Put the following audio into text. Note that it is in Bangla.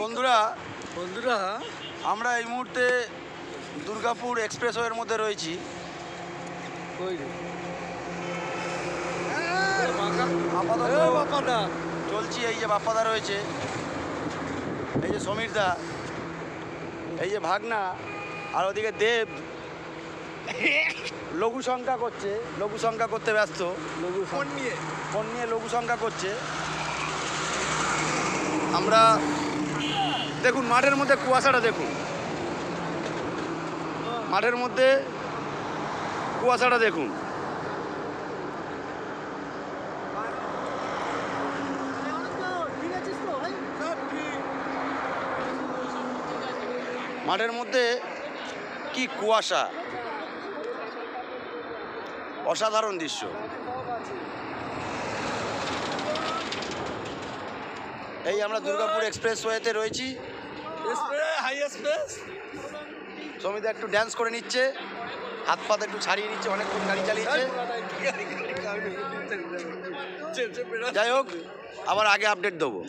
বন্ধুরা বন্ধুরা আমরা এই মুহূর্তে দুর্গাপুর এক্সপ্রেসওয়ের মধ্যে রয়েছি। চলছি, এই যে বাপ্পাদা রয়েছে, এই যে সমীরদা, এই যে ভাগনা, আর ওদিকে দেব লঘু সংখ্যা করছে, লঘু সংখ্যা করতে ব্যস্ত, ফোন নিয়ে লঘু সংখ্যা করছে। আমরা দেখুন মাঠের মধ্যে কুয়াশাটা দেখুন, মাঠের মধ্যে কুয়াশাটা দেখুন। মাঠের মধ্যে কি কুয়াশা, অসাধারণ দৃশ্য। এই আমরা দুর্গাপুর এক্সপ্রেসওয়েতে রয়েছি। সমিতা একটু ড্যান্স করে নিচ্ছে, হাত পাত একটু ছাড়িয়ে নিচ্ছে, অনেকক্ষণ গাড়ি চালিয়েছে। যাই হোক, আবার আগে আপডেট দেবো।